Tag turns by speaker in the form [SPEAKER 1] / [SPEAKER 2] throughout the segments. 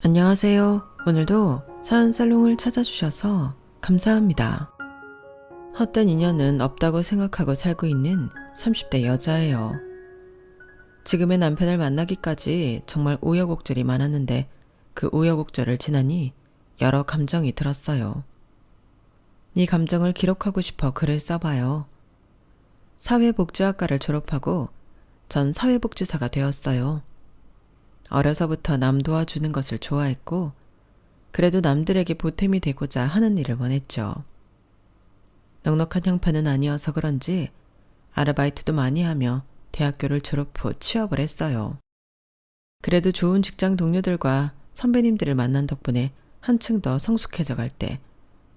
[SPEAKER 1] 안녕하세요. 오늘도 사연살롱을 찾아주셔서 감사합니다. 헛된 인연은 없다고 생각하고 살고 있는 30대 여자예요. 지금의 남편을 만나기까지 정말 우여곡절이 많았는데 그 우여곡절을 지나니 여러 감정이 들었어요. 이 감정을 기록하고 싶어 글을 써봐요. 사회복지학과를 졸업하고 전 사회복지사가 되었어요. 어려서부터 남 도와주는 것을 좋아했고 그래도 남들에게 보탬이 되고자 하는 일을 원했죠. 넉넉한 형편은 아니어서 그런지 아르바이트도 많이 하며 대학교를 졸업 후 취업을 했어요. 그래도 좋은 직장 동료들과 선배님들을 만난 덕분에 한층 더 성숙해져 갈 때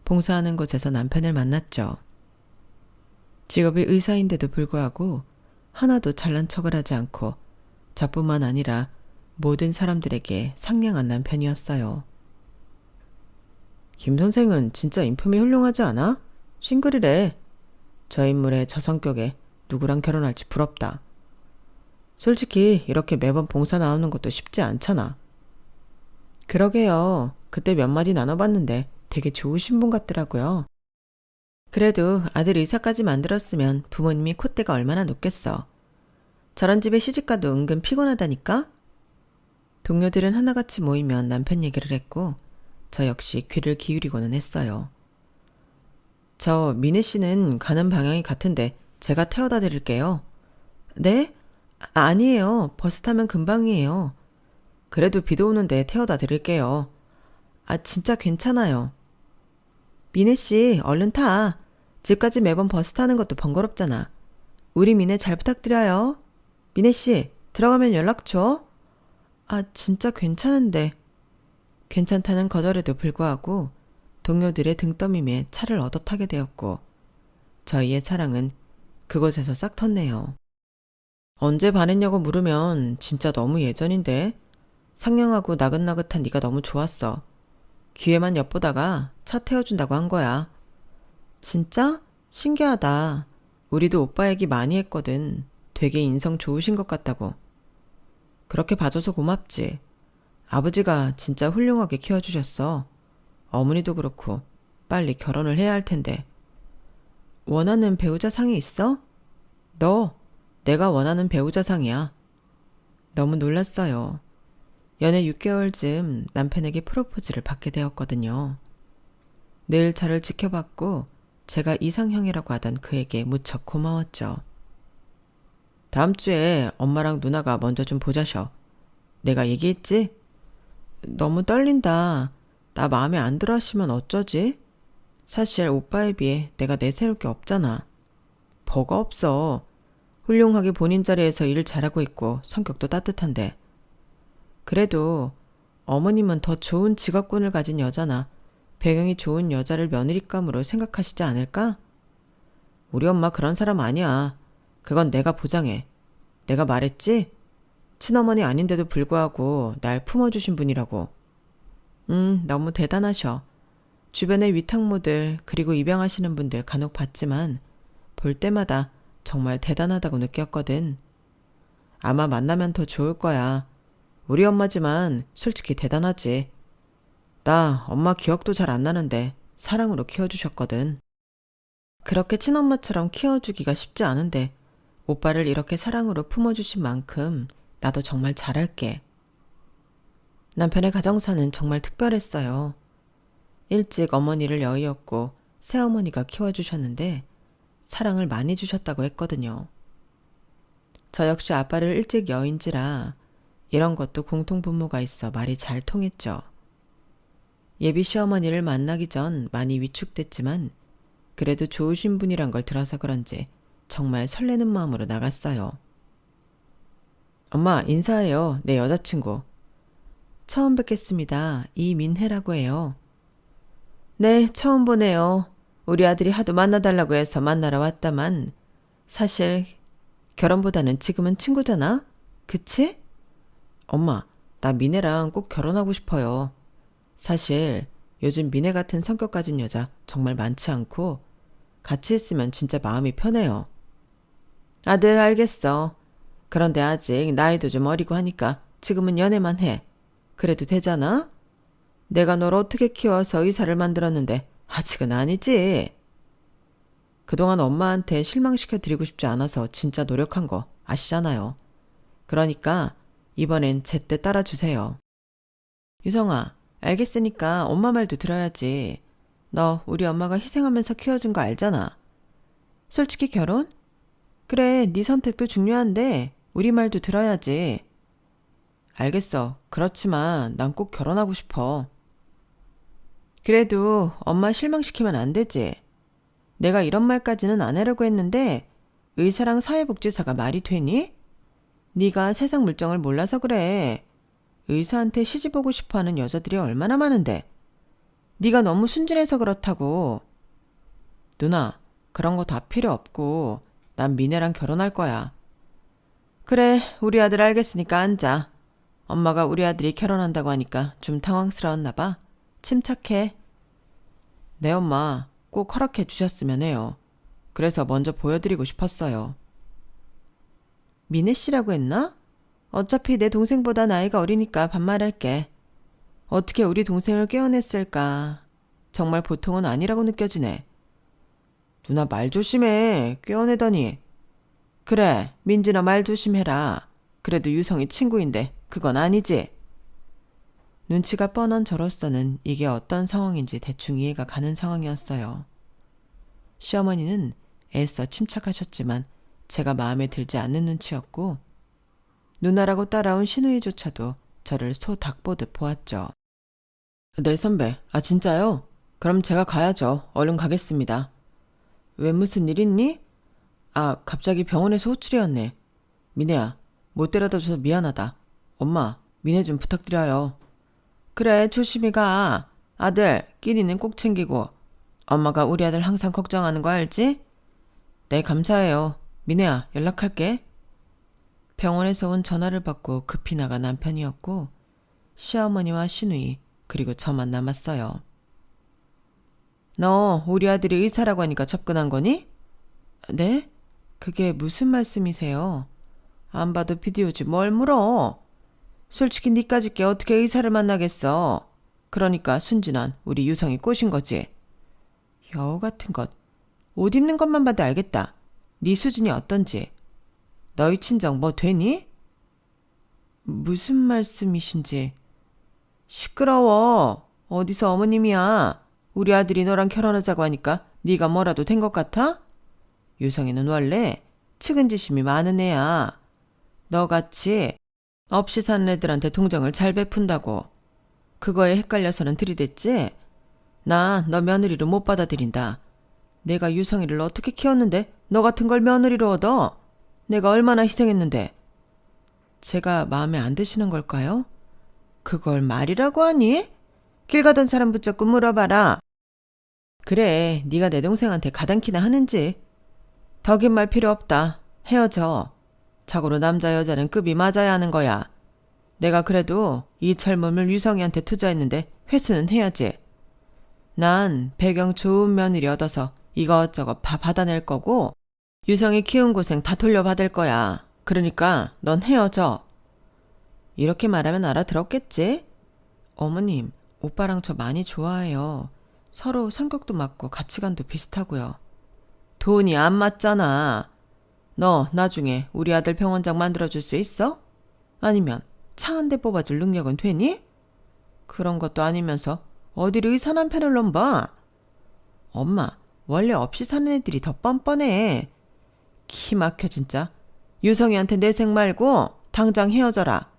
[SPEAKER 1] 봉사하는 곳에서 남편을 만났죠. 직업이 의사인데도 불구하고 하나도 잘난 척을 하지 않고 저뿐만 아니라 모든 사람들에게 상냥한 남편이었어요. 김 선생은 진짜 인품이 훌륭하지 않아? 싱글이래. 저 인물에 저 성격에 누구랑 결혼할지 부럽다. 솔직히 이렇게 매번 봉사 나오는 것도 쉽지 않잖아. 그러게요. 그때 몇 마디 나눠봤는데 되게 좋으신 분 같더라고요. 그래도 아들 의사까지 만들었으면 부모님이 콧대가 얼마나 높겠어. 저런 집에 시집가도 은근 피곤하다니까? 동료들은 하나같이 모이면 남편 얘기를 했고 저 역시 귀를 기울이고는 했어요. 저 미네 씨는 가는 방향이 같은데 제가 태워다 드릴게요. 네? 아니에요. 버스 타면 금방이에요. 그래도 비도 오는데 태워다 드릴게요. 진짜 괜찮아요. 미네 씨 얼른 타. 집까지 매번 버스 타는 것도 번거롭잖아. 우리 미네 잘 부탁드려요. 미네 씨 들어가면 연락 줘. 진짜 괜찮은데. 괜찮다는 거절에도 불구하고 동료들의 등떠밈에 차를 얻어 타게 되었고 저희의 사랑은 그곳에서 싹 텄네요. 언제 반했냐고 물으면 진짜 너무 예전인데. 상냥하고 나긋나긋한 네가 너무 좋았어. 기회만 엿보다가 차 태워준다고 한 거야. 진짜? 신기하다. 우리도 오빠 얘기 많이 했거든. 되게 인성 좋으신 것 같다고. 그렇게 봐줘서 고맙지. 아버지가 진짜 훌륭하게 키워주셨어. 어머니도 그렇고 빨리 결혼을 해야 할 텐데. 원하는 배우자 상이 있어? 너, 내가 원하는 배우자 상이야. 너무 놀랐어요. 연애 6개월쯤 남편에게 프로포즈를 받게 되었거든요. 늘 저를 지켜봤고 제가 이상형이라고 하던 그에게 무척 고마웠죠. 다음 주에 엄마랑 누나가 먼저 좀 보자셔. 내가 얘기했지? 너무 떨린다. 나 마음에 안 들어 하시면 어쩌지? 사실 오빠에 비해 내가 내세울 게 없잖아. 뭐가 없어. 훌륭하게 본인 자리에서 일 잘하고 있고 성격도 따뜻한데. 그래도 어머님은 더 좋은 직업군을 가진 여자나 배경이 좋은 여자를 며느리감으로 생각하시지 않을까? 우리 엄마 그런 사람 아니야. 그건 내가 보장해. 내가 말했지? 친어머니 아닌데도 불구하고 날 품어주신 분이라고. 너무 대단하셔. 주변의 위탁모들 그리고 입양하시는 분들 간혹 봤지만 볼 때마다 정말 대단하다고 느꼈거든. 아마 만나면 더 좋을 거야. 우리 엄마지만 솔직히 대단하지. 나 엄마 기억도 잘 안 나는데 사랑으로 키워주셨거든. 그렇게 친엄마처럼 키워주기가 쉽지 않은데 오빠를 이렇게 사랑으로 품어주신 만큼 나도 정말 잘할게. 남편의 가정사는 정말 특별했어요. 일찍 어머니를 여의었고 새어머니가 키워주셨는데 사랑을 많이 주셨다고 했거든요. 저 역시 아빠를 일찍 여인지라 이런 것도 공통분모가 있어 말이 잘 통했죠. 예비 시어머니를 만나기 전 많이 위축됐지만 그래도 좋으신 분이란 걸 들어서 그런지 정말 설레는 마음으로 나갔어요. 엄마 인사해요. 내 여자친구. 처음 뵙겠습니다. 이민혜라고 해요. 네, 처음 보네요. 우리 아들이 하도 만나달라고 해서 만나러 왔다만 사실 결혼보다는 지금은 친구잖아? 그치? 엄마, 나 민혜랑 꼭 결혼하고 싶어요. 사실 요즘 민혜 같은 성격 가진 여자 정말 많지 않고 같이 있으면 진짜 마음이 편해요. 아들 알겠어. 그런데 아직 나이도 좀 어리고 하니까 지금은 연애만 해. 그래도 되잖아? 내가 널 어떻게 키워서 의사를 만들었는데 아직은 아니지. 그동안 엄마한테 실망시켜드리고 싶지 않아서 진짜 노력한 거 아시잖아요. 그러니까 이번엔 제때 따라주세요. 유성아, 알겠으니까 엄마 말도 들어야지. 너 우리 엄마가 희생하면서 키워준 거 알잖아. 솔직히 결혼? 그래, 네 선택도 중요한데 우리 말도 들어야지. 알겠어. 그렇지만 난 꼭 결혼하고 싶어. 그래도 엄마 실망시키면 안 되지. 내가 이런 말까지는 안 하려고 했는데 의사랑 사회복지사가 말이 되니? 네가 세상 물정을 몰라서 그래. 의사한테 시집 오고 싶어하는 여자들이 얼마나 많은데. 네가 너무 순진해서 그렇다고. 누나, 그런 거 다 필요 없고 난 미네랑 결혼할 거야. 그래, 우리 아들 알겠으니까 앉아. 엄마가 우리 아들이 결혼한다고 하니까 좀 당황스러웠나 봐. 침착해. 네, 엄마. 꼭 허락해 주셨으면 해요. 그래서 먼저 보여드리고 싶었어요. 미네 씨라고 했나? 어차피 내 동생보다 나이가 어리니까 반말할게. 어떻게 우리 동생을 꿰어냈을까? 정말 보통은 아니라고 느껴지네. 누나 말 조심해. 꿰어내더니. 그래, 민진아 말 조심해라. 그래도 유성이 친구인데 그건 아니지. 눈치가 뻔한 저로서는 이게 어떤 상황인지 대충 이해가 가는 상황이었어요. 시어머니는 애써 침착하셨지만 제가 마음에 들지 않는 눈치였고 누나라고 따라온 신우이조차도 저를 소 닭 보듯 보았죠. 네 선배, 아 진짜요? 그럼 제가 가야죠. 얼른 가겠습니다. 왜 무슨 일 있니? 아 갑자기 병원에서 호출이었네. 미네야, 못 데려다줘서 미안하다. 엄마, 미네 좀 부탁드려요. 그래, 조심히 가. 아들, 끼니는 꼭 챙기고. 엄마가 우리 아들 항상 걱정하는 거 알지? 네, 감사해요. 미네야, 연락할게. 병원에서 온 전화를 받고 급히 나간 남편이었고 시어머니와 시누이 그리고 저만 남았어요. 너 우리 아들이 의사라고 하니까 접근한 거니? 네? 그게 무슨 말씀이세요? 안 봐도 비디오지 뭘 물어. 솔직히 니까짓 게 어떻게 의사를 만나겠어. 그러니까 순진한 우리 유성이 꼬신 거지. 여우 같은 것. 옷 입는 것만 봐도 알겠다. 네 수준이 어떤지. 너희 친정 뭐 되니? 무슨 말씀이신지. 시끄러워. 어디서 어머님이야. 우리 아들이 너랑 결혼하자고 하니까 네가 뭐라도 된 것 같아? 유성이는 원래 측은지심이 많은 애야. 너같이 없이 사는 애들한테 동정을 잘 베푼다고. 그거에 헷갈려서는 들이댔지? 나 너 며느리로 못 받아들인다. 내가 유성이를 어떻게 키웠는데 너 같은 걸 며느리로 얻어? 내가 얼마나 희생했는데. 제가 마음에 안 드시는 걸까요? 그걸 말이라고 하니? 길 가던 사람 붙잡고 물어봐라. 그래, 네가 내 동생한테 가당키나 하는지. 더 긴 말 필요 없다. 헤어져. 자고로 남자 여자는 급이 맞아야 하는 거야. 내가 그래도 이 젊음을 유성이한테 투자했는데 회수는 해야지. 난 배경 좋은 며느리 얻어서 이것저것 다 받아낼 거고 유성이 키운 고생 다 돌려받을 거야. 그러니까 넌 헤어져. 이렇게 말하면 알아들었겠지? 어머님, 오빠랑 저 많이 좋아해요. 서로 성격도 맞고 가치관도 비슷하고요. 돈이 안 맞잖아. 너 나중에 우리 아들 병원장 만들어줄 수 있어? 아니면 차 한 대 뽑아줄 능력은 되니? 그런 것도 아니면서 어디를 의사 남편을 넘봐? 엄마, 원래 없이 사는 애들이 더 뻔뻔해. 키 막혀 진짜. 유성이한테 내색 말고 당장 헤어져라.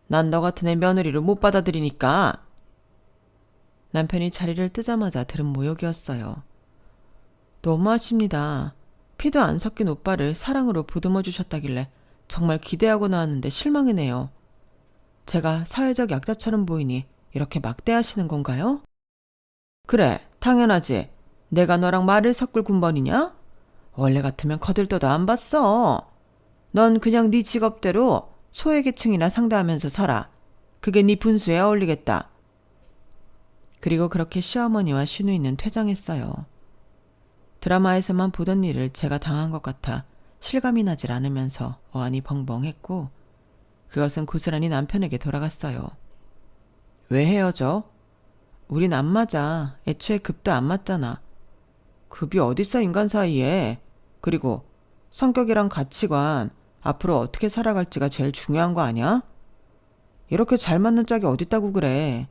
[SPEAKER 1] 난 너 같은 애 며느리로 못 받아들이니까. 남편이 자리를 뜨자마자 들은 모욕이었어요. 너무하십니다. 피도 안 섞인 오빠를 사랑으로 보듬어 주셨다길래 정말 기대하고 나왔는데 실망이네요. 제가 사회적 약자처럼 보이니 이렇게 막대하시는 건가요? 그래, 당연하지. 내가 너랑 말을 섞을 군번이냐? 원래 같으면 거들떠도 안 봤어. 넌 그냥 네 직업대로 소외계층이나 상대하면서 살아. 그게 네 분수에 어울리겠다. 그리고 그렇게 시어머니와 시누이는 퇴장했어요. 드라마에서만 보던 일을 제가 당한 것 같아 실감이 나질 않으면서 어안이 벙벙했고 그것은 고스란히 남편에게 돌아갔어요. 왜 헤어져? 우린 안 맞아. 애초에 급도 안 맞잖아. 급이 어딨어, 인간 사이에. 그리고 성격이랑 가치관, 앞으로 어떻게 살아갈지가 제일 중요한 거 아니야? 이렇게 잘 맞는 짝이 어딨다고 그래.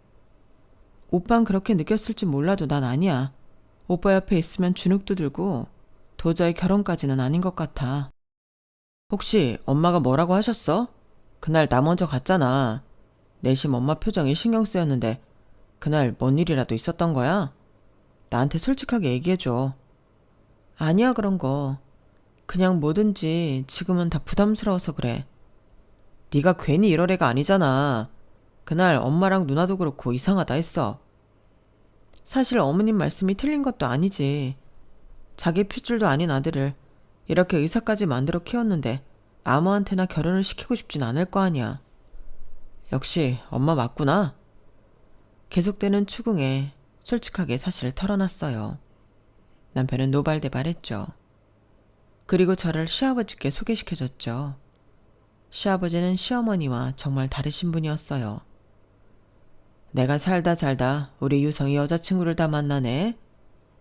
[SPEAKER 1] 오빤 그렇게 느꼈을지 몰라도 난 아니야. 오빠 옆에 있으면 주눅도 들고 도저히 결혼까지는 아닌 것 같아. 혹시 엄마가 뭐라고 하셨어? 그날 나 먼저 갔잖아. 내심 엄마 표정이 신경 쓰였는데 그날 뭔 일이라도 있었던 거야? 나한테 솔직하게 얘기해줘. 아니야, 그런 거. 그냥 뭐든지 지금은 다 부담스러워서 그래. 네가 괜히 이럴 애가 아니잖아. 그날 엄마랑 누나도 그렇고 이상하다 했어. 사실 어머님 말씀이 틀린 것도 아니지. 자기 핏줄도 아닌 아들을 이렇게 의사까지 만들어 키웠는데 아무한테나 결혼을 시키고 싶진 않을 거 아니야. 역시 엄마 맞구나. 계속되는 추궁에 솔직하게 사실을 털어놨어요. 남편은 노발대발했죠. 그리고 저를 시아버지께 소개시켜줬죠. 시아버지는 시어머니와 정말 다르신 분이었어요. 내가 살다 우리 유성이 여자친구를 다 만나네.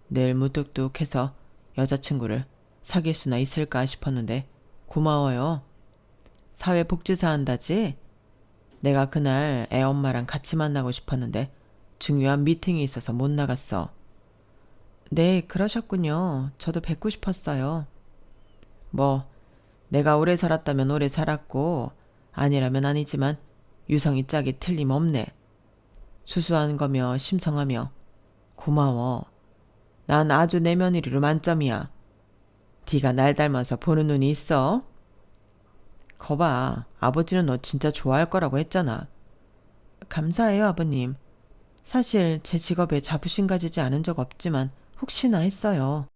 [SPEAKER 1] 늘 무뚝뚝해서 여자친구를 사귈 수나 있을까 싶었는데 고마워요. 사회복지사 한다지? 내가 그날 애 엄마랑 같이 만나고 싶었는데 중요한 미팅이 있어서 못 나갔어. 네, 그러셨군요. 저도 뵙고 싶었어요. 뭐 내가 오래 살았다면 오래 살았고 아니라면 아니지만 유성이 짝이 틀림없네. 수수한 거며 심성하며 고마워. 난 아주 내 며느리로 만점이야. 네가 날 닮아서 보는 눈이 있어? 거봐, 아버지는 너 진짜 좋아할 거라고 했잖아. 감사해요, 아버님. 사실 제 직업에 자부심 가지지 않은 적 없지만 혹시나 했어요.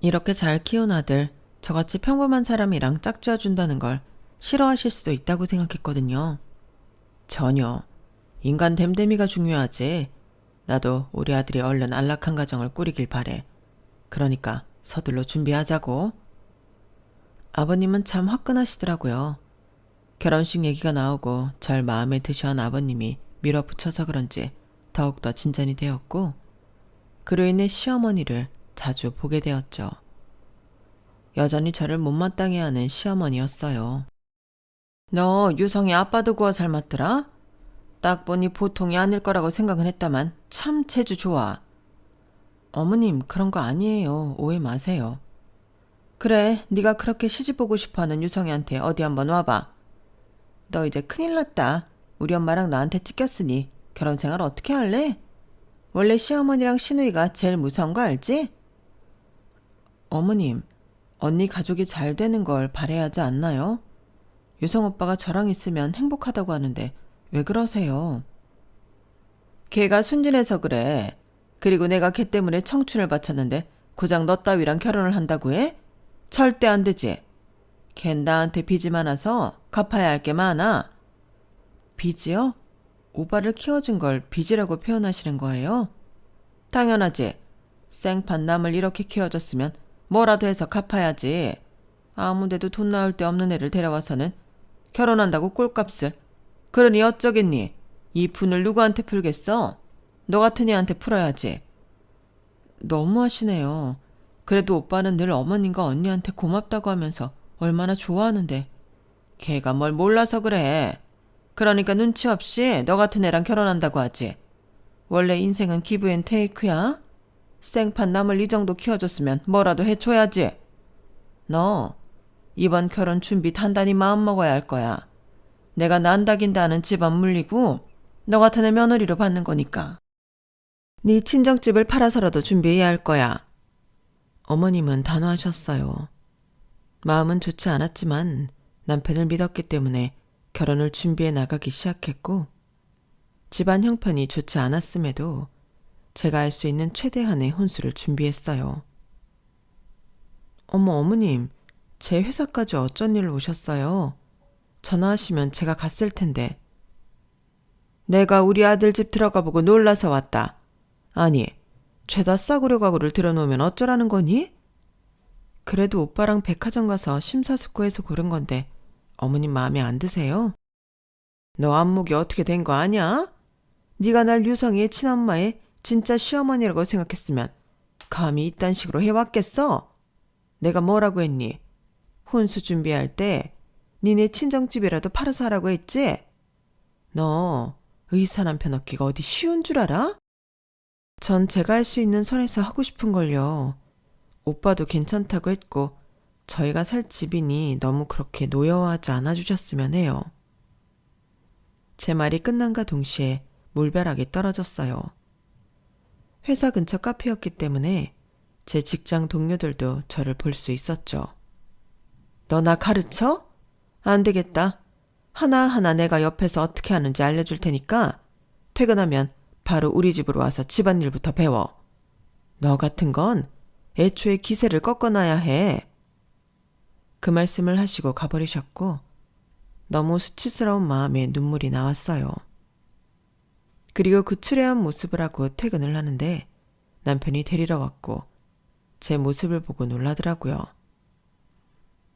[SPEAKER 1] 이렇게 잘 키운 아들, 저같이 평범한 사람이랑 짝지어준다는 걸 싫어하실 수도 있다고 생각했거든요. 전혀. 인간 됨됨이가 중요하지. 나도 우리 아들이 얼른 안락한 가정을 꾸리길 바래. 그러니까 서둘러 준비하자고. 아버님은 참 화끈하시더라고요. 결혼식 얘기가 나오고 절 마음에 드셔한 아버님이 밀어붙여서 그런지 더욱더 진전이 되었고 그로 인해 시어머니를 자주 보게 되었죠. 여전히 저를 못마땅해 하는 시어머니였어요. 너 유성이 아빠도 구워 삶았더라? 딱 보니 보통이 아닐 거라고 생각은 했다만 참 재주 좋아. 어머님, 그런 거 아니에요. 오해 마세요. 그래, 네가 그렇게 시집 보고 싶어하는 유성이한테 어디 한번 와봐. 너 이제 큰일 났다. 우리 엄마랑 나한테 찢겼으니 결혼 생활 어떻게 할래? 원래 시어머니랑 시누이가 제일 무서운 거 알지? 어머님, 언니 가족이 잘 되는 걸 바라야 하지 않나요? 유성 오빠가 저랑 있으면 행복하다고 하는데 왜 그러세요? 걔가 순진해서 그래. 그리고 내가 걔 때문에 청춘을 바쳤는데 고작 너 따위랑 결혼을 한다고 해? 절대 안 되지. 걘 나한테 빚이 많아서 갚아야 할 게 많아. 빚이요? 오빠를 키워준 걸 빚이라고 표현하시는 거예요? 당연하지. 생판 남을 이렇게 키워줬으면 뭐라도 해서 갚아야지. 아무데도 돈 나올 데 없는 애를 데려와서는 결혼한다고 꼴값을. 그러니 어쩌겠니? 이 분을 누구한테 풀겠어? 너 같은 애한테 풀어야지. 너무하시네요. 그래도 오빠는 늘 어머님과 언니한테 고맙다고 하면서 얼마나 좋아하는데. 걔가 뭘 몰라서 그래. 그러니까 눈치 없이 너 같은 애랑 결혼한다고 하지. 원래 인생은 기브 앤 테이크야. 생판 남을 이 정도 키워줬으면 뭐라도 해줘야지. 너 이번 결혼 준비 단단히 마음먹어야 할 거야. 내가 난다긴다는 집안 물리고 너 같은 애 며느리로 받는 거니까. 네 친정집을 팔아서라도 준비해야 할 거야. 어머님은 단호하셨어요. 마음은 좋지 않았지만 남편을 믿었기 때문에 결혼을 준비해 나가기 시작했고 집안 형편이 좋지 않았음에도 제가 할 수 있는 최대한의 혼수를 준비했어요. 어머님, 제 회사까지 어쩐 일로 오셨어요? 전화하시면 제가 갔을 텐데. 내가 우리 아들 집 들어가 보고 놀라서 왔다. 아니, 죄다 싸구려 가구를 들여놓으면 어쩌라는 거니? 그래도 오빠랑 백화점 가서 심사숙고해서 고른 건데 어머님 마음에 안 드세요? 너 안목이 어떻게 된 거 아냐? 네가 날 유성이의 친엄마의 진짜 시어머니라고 생각했으면 감히 이딴 식으로 해왔겠어? 내가 뭐라고 했니? 혼수 준비할 때 니네 친정집이라도 팔아서 하라고 했지? 너 의사 남편 얻기가 어디 쉬운 줄 알아? 전 제가 할 수 있는 선에서 하고 싶은 걸요. 오빠도 괜찮다고 했고 저희가 살 집이니 너무 그렇게 노여워하지 않아주셨으면 해요. 제 말이 끝난과 동시에 물벼락이 떨어졌어요. 회사 근처 카페였기 때문에 제 직장 동료들도 저를 볼 수 있었죠. 너 나 가르쳐? 안 되겠다. 하나하나 내가 옆에서 어떻게 하는지 알려줄 테니까 퇴근하면 바로 우리 집으로 와서 집안일부터 배워. 너 같은 건 애초에 기세를 꺾어놔야 해. 그 말씀을 하시고 가버리셨고 너무 수치스러운 마음에 눈물이 나왔어요. 그리고 그 추레한 모습을 하고 퇴근을 하는데 남편이 데리러 왔고 제 모습을 보고 놀라더라고요.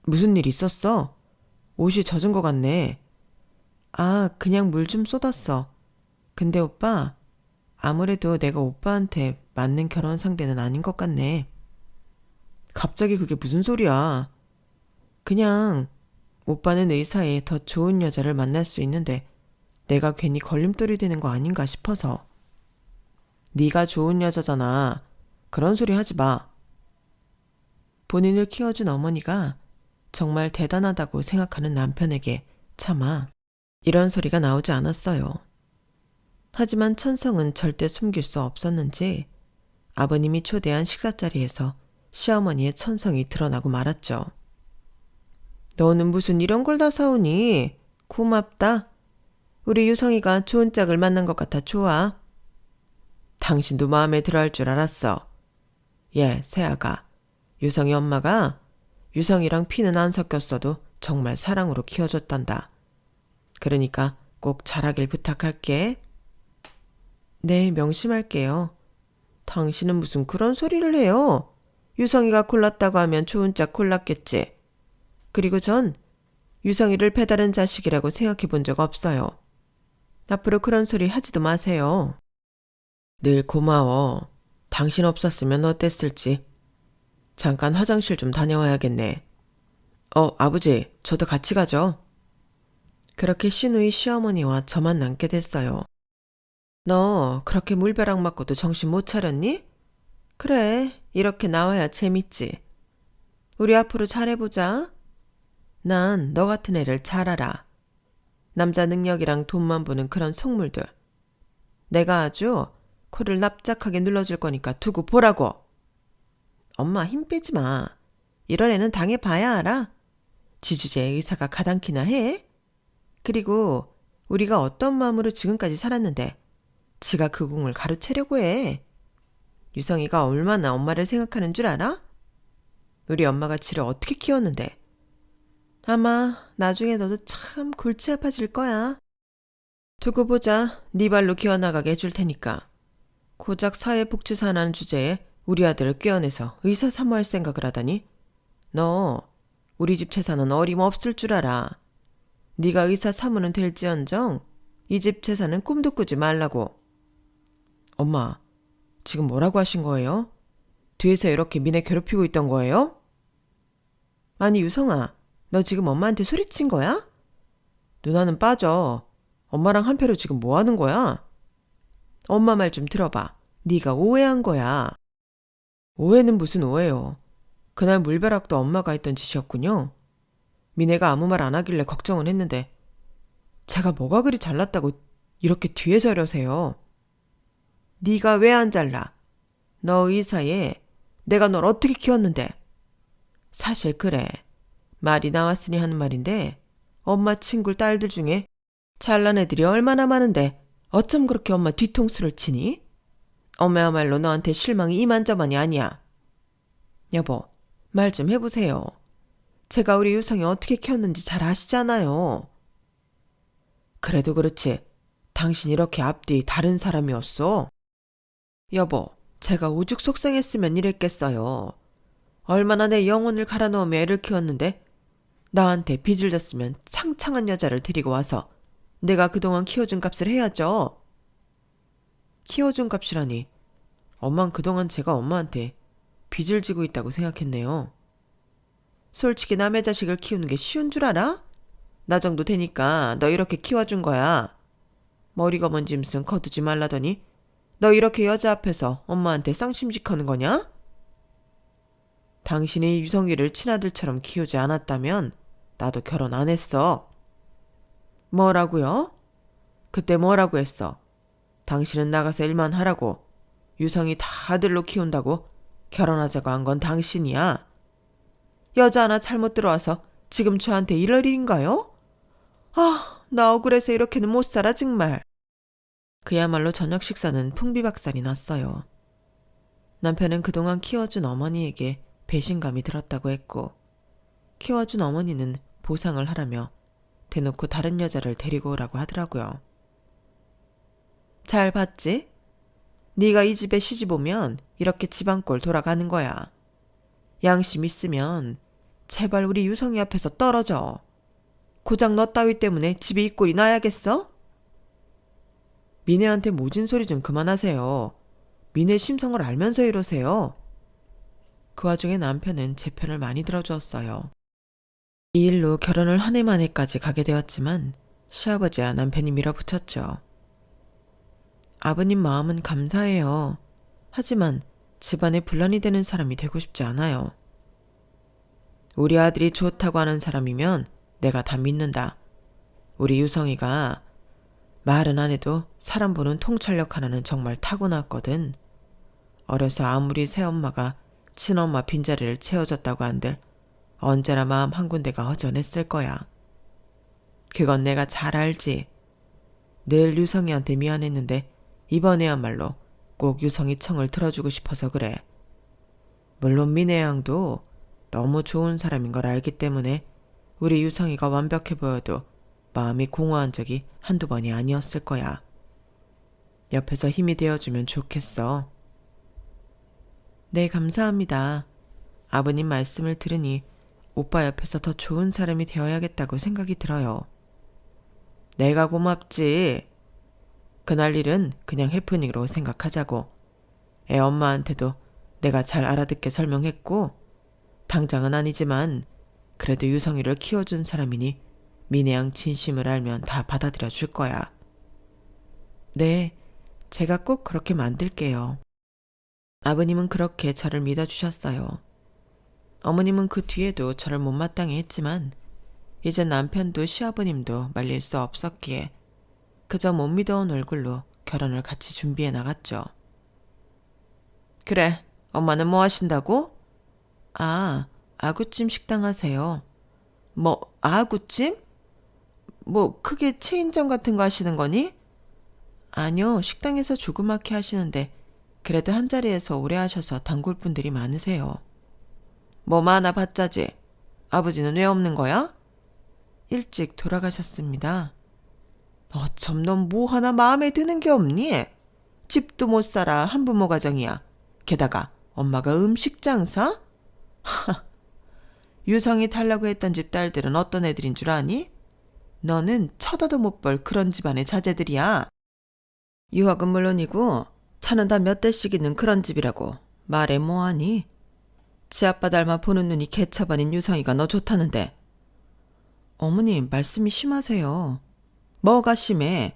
[SPEAKER 1] 무슨 일 있었어? 옷이 젖은 것 같네. 아, 그냥 물 좀 쏟았어. 근데 오빠, 아무래도 내가 오빠한테 맞는 결혼 상대는 아닌 것 같네. 갑자기 그게 무슨 소리야. 그냥 오빠는 의사에 더 좋은 여자를 만날 수 있는데 내가 괜히 걸림돌이 되는 거 아닌가 싶어서. 네가 좋은 여자잖아. 그런 소리 하지 마. 본인을 키워준 어머니가 정말 대단하다고 생각하는 남편에게 차마 이런 소리가 나오지 않았어요. 하지만 천성은 절대 숨길 수 없었는지 아버님이 초대한 식사 자리에서 시어머니의 천성이 드러나고 말았죠. 너는 무슨 이런 걸 다 사오니? 고맙다. 우리 유성이가 좋은 짝을 만난 것 같아 좋아. 당신도 마음에 들어 할 줄 알았어. 예, 새아가. 유성이 엄마가 유성이랑 피는 안 섞였어도 정말 사랑으로 키워줬단다. 그러니까 꼭 잘하길 부탁할게. 네, 명심할게요. 당신은 무슨 그런 소리를 해요? 유성이가 골랐다고 하면 좋은 짝 골랐겠지. 그리고 전 유성이를 배다른 자식이라고 생각해 본 적 없어요. 앞으로 그런 소리 하지도 마세요. 늘 고마워. 당신 없었으면 어땠을지. 잠깐 화장실 좀 다녀와야겠네. 아버지, 저도 같이 가죠. 그렇게 시누이 시어머니와 저만 남게 됐어요. 너 그렇게 물벼락 맞고도 정신 못 차렸니? 그래, 이렇게 나와야 재밌지. 우리 앞으로 잘해보자. 난 너 같은 애를 잘 알아. 남자 능력이랑 돈만 보는 그런 속물들. 내가 아주 코를 납작하게 눌러줄 거니까 두고 보라고. 엄마 힘 빼지 마. 이런 애는 당해봐야 알아. 지주제의 의사가 가당키나 해. 그리고 우리가 어떤 마음으로 지금까지 살았는데 지가 그 공을 가로채려고 해. 유성이가 얼마나 엄마를 생각하는 줄 알아? 우리 엄마가 지를 어떻게 키웠는데. 아마 나중에 너도 참 골치 아파질 거야. 두고 보자. 네 발로 기어나가게 해줄 테니까. 고작 사회복지사라는 주제에 우리 아들을 꿰어내서 의사 사모할 생각을 하다니. 너 우리 집 재산은 어림없을 줄 알아. 네가 의사 사모는 될지언정 이 집 재산은 꿈도 꾸지 말라고. 엄마, 지금 뭐라고 하신 거예요? 뒤에서 이렇게 미네 괴롭히고 있던 거예요? 아니 유성아, 너 지금 엄마한테 소리친 거야? 누나는 빠져. 엄마랑 한패로 지금 뭐 하는 거야? 엄마 말 좀 들어봐. 네가 오해한 거야. 오해는 무슨 오해요. 그날 물벼락도 엄마가 했던 짓이었군요. 미네가 아무 말 안 하길래 걱정은 했는데 제가 뭐가 그리 잘났다고 이렇게 뒤에서 이러세요. 네가 왜 안 잘나? 너 의사에 내가 널 어떻게 키웠는데. 사실 그래. 말이 나왔으니 하는 말인데 엄마 친구 딸들 중에 잘난 애들이 얼마나 많은데 어쩜 그렇게 엄마 뒤통수를 치니? 엄마야말로 너한테 실망이 이만저만이 아니야. 여보, 말 좀 해보세요. 제가 우리 유성이 어떻게 키웠는지 잘 아시잖아요. 그래도 그렇지. 당신 이렇게 앞뒤 다른 사람이었어. 여보, 제가 오죽 속상했으면 이랬겠어요. 얼마나 내 영혼을 갈아넣으며 애를 키웠는데 나한테 빚을 졌으면 창창한 여자를 데리고 와서 내가 그동안 키워준 값을 해야죠. 키워준 값이라니. 엄만 그동안 제가 엄마한테 빚을 지고 있다고 생각했네요. 솔직히 남의 자식을 키우는 게 쉬운 줄 알아? 나 정도 되니까 너 이렇게 키워준 거야. 머리가 먼 짐승 거두지 말라더니 너 이렇게 여자 앞에서 엄마한테 쌍심직하는 거냐? 당신이 유성이를 친아들처럼 키우지 않았다면 나도 결혼 안 했어. 뭐라고요? 그때 뭐라고 했어? 당신은 나가서 일만 하라고. 유성이 다 아들로 키운다고 결혼하자고 한 건 당신이야. 여자 하나 잘못 들어와서 지금 저한테 이럴 일인가요? 아, 나 억울해서 이렇게는 못 살아 정말. 그야말로 저녁 식사는 풍비박산이 났어요. 남편은 그동안 키워준 어머니에게 배신감이 들었다고 했고, 키워준 어머니는 보상을 하라며 대놓고 다른 여자를 데리고 오라고 하더라고요. 잘 봤지? 네가 이 집에 시집 오면 이렇게 집안꼴 돌아가는 거야. 양심 있으면 제발 우리 유성이 앞에서 떨어져. 고작 너 따위 때문에 집에 이 꼴이 나야겠어? 미네한테 모진 소리 좀 그만하세요. 미네 심성을 알면서 이러세요. 그 와중에 남편은 제 편을 많이 들어주었어요. 이 일로 결혼을 한 해 만에까지 가게 되었지만 시아버지와 남편이 밀어붙였죠. 아버님 마음은 감사해요. 하지만 집안에 분란이 되는 사람이 되고 싶지 않아요. 우리 아들이 좋다고 하는 사람이면 내가 다 믿는다. 우리 유성이가 말은 안 해도 사람 보는 통찰력 하나는 정말 타고났거든. 어려서 아무리 새엄마가 친엄마 빈자리를 채워줬다고 한들 언제나 마음 한 군데가 허전했을 거야. 그건 내가 잘 알지. 늘 유성이한테 미안했는데 이번에야말로 꼭 유성이 청을 들어주고 싶어서 그래. 물론 미네 양도 너무 좋은 사람인 걸 알기 때문에 우리 유성이가 완벽해 보여도 마음이 공허한 적이 한두 번이 아니었을 거야. 옆에서 힘이 되어주면 좋겠어. 네, 감사합니다. 아버님 말씀을 들으니 오빠 옆에서 더 좋은 사람이 되어야겠다고 생각이 들어요. 내가 고맙지. 그날 일은 그냥 해프닝으로 생각하자고. 애 엄마한테도 내가 잘 알아듣게 설명했고, 당장은 아니지만 그래도 유성이를 키워준 사람이니 미네양 진심을 알면 다 받아들여 줄 거야. 네, 제가 꼭 그렇게 만들게요. 아버님은 그렇게 저를 믿어주셨어요. 어머님은 그 뒤에도 저를 못마땅해 했지만 이제 남편도 시아버님도 말릴 수 없었기에 그저 못 믿어온 얼굴로 결혼을 같이 준비해 나갔죠. 그래, 엄마는 뭐 하신다고? 아, 아구찜 식당 하세요. 뭐, 아구찜? 뭐 크게 체인점 같은 거 하시는 거니? 아니요, 식당에서 조그맣게 하시는데 그래도 한자리에서 오래 하셔서 단골 분들이 많으세요. 뭐 많아 봤자지. 아버지는 왜 없는 거야? 일찍 돌아가셨습니다. 어쩜 넌 뭐 하나 마음에 드는 게 없니? 집도 못 살아 한부모 가정이야. 게다가 엄마가 음식 장사? 하, 유성이 달라고 했던 집 딸들은 어떤 애들인 줄 아니? 너는 쳐다도 못 볼 그런 집안의 자제들이야. 유학은 물론이고 차는 다 몇 대씩 있는 그런 집이라고. 말해 뭐하니? 지 아빠 닮아 보는 눈이 개차반인 유성이가 너 좋다는데. 어머님 말씀이 심하세요. 뭐가 심해?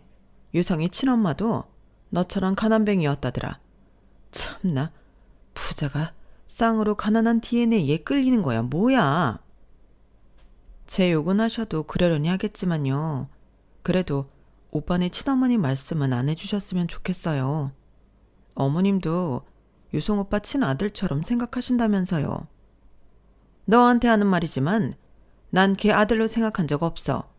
[SPEAKER 1] 유성이 친엄마도 너처럼 가난뱅이였다더라. 참나, 부자가 쌍으로 가난한 DNA에 끌리는 거야 뭐야. 제 욕은 하셔도 그러려니 하겠지만요. 그래도 오빠네 친어머니 말씀은 안 해주셨으면 좋겠어요. 어머님도 유성 오빠 친아들처럼 생각하신다면서요. 너한테 하는 말이지만 난 걔 아들로 생각한 적 없어.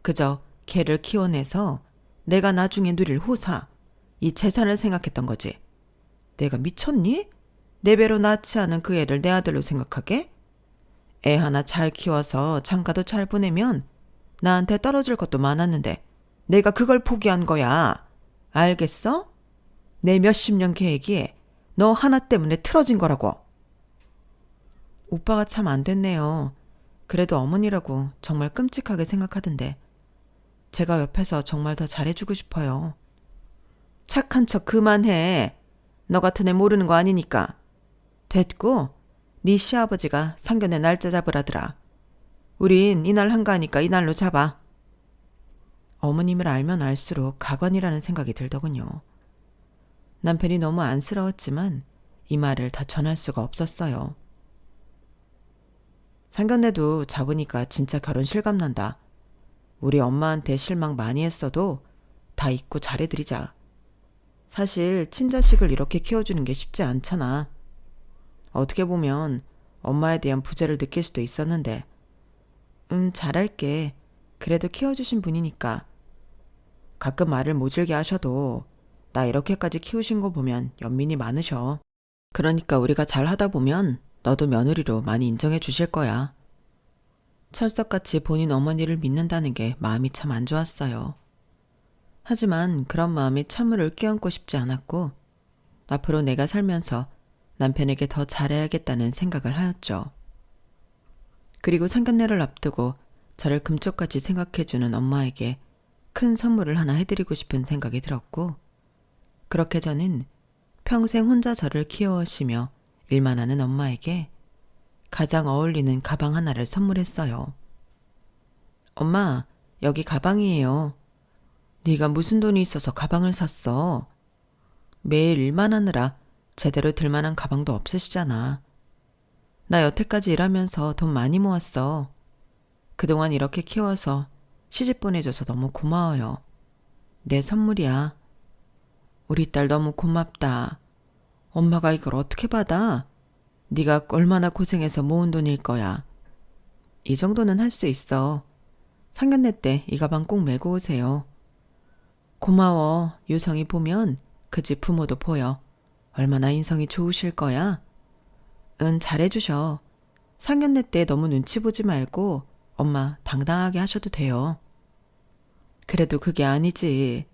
[SPEAKER 1] 그저 걔를 키워내서 내가 나중에 누릴 호사, 이 재산을 생각했던 거지. 내가 미쳤니? 내 배로 낳지 않은 그 애를 내 아들로 생각하게? 애 하나 잘 키워서 장가도 잘 보내면 나한테 떨어질 것도 많았는데 내가 그걸 포기한 거야. 알겠어? 내 몇십 년 계획이 너 하나 때문에 틀어진 거라고. 오빠가 참 안 됐네요. 그래도 어머니라고 정말 끔찍하게 생각하던데 제가 옆에서 정말 더 잘해주고 싶어요. 착한 척 그만해. 너 같은 애 모르는 거 아니니까. 됐고, 네 시아버지가 상견례 날짜 잡으라더라. 우린 이날 한가하니까 이날로 잡아. 어머님을 알면 알수록 가관이라는 생각이 들더군요. 남편이 너무 안쓰러웠지만 이 말을 다 전할 수가 없었어요. 상견례도 잡으니까 진짜 결혼 실감난다. 우리 엄마한테 실망 많이 했어도 다 잊고 잘해드리자. 사실 친자식을 이렇게 키워주는 게 쉽지 않잖아. 어떻게 보면 엄마에 대한 부재를 느낄 수도 있었는데 잘할게. 그래도 키워주신 분이니까. 가끔 말을 모질게 하셔도 나 이렇게까지 키우신 거 보면 연민이 많으셔. 그러니까 우리가 잘하다 보면 너도 며느리로 많이 인정해 주실 거야. 철석같이 본인 어머니를 믿는다는 게 마음이 참 안 좋았어요. 하지만 그런 마음에 찬물을 끼얹고 싶지 않았고 앞으로 내가 살면서 남편에게 더 잘해야겠다는 생각을 하였죠. 그리고 상견례를 앞두고 저를 금쪽같이 생각해주는 엄마에게 큰 선물을 하나 해드리고 싶은 생각이 들었고 그렇게 저는 평생 혼자 저를 키워오시며 일만 하는 엄마에게 가장 어울리는 가방 하나를 선물했어요. 엄마, 여기 가방이에요. 네가 무슨 돈이 있어서 가방을 샀어? 매일 일만 하느라 제대로 들만한 가방도 없으시잖아. 나 여태까지 일하면서 돈 많이 모았어. 그동안 이렇게 키워서 시집 보내줘서 너무 고마워요. 내 선물이야. 우리 딸 너무 고맙다. 엄마가 이걸 어떻게 받아? 네가 얼마나 고생해서 모은 돈일 거야. 이 정도는 할 수 있어. 상견례 때 이 가방 꼭 메고 오세요. 고마워. 유성이 보면 그 집 부모도 보여. 얼마나 인성이 좋으실 거야. 잘해주셔. 상견례 때 너무 눈치 보지 말고 엄마 당당하게 하셔도 돼요. 그래도 그게 아니지.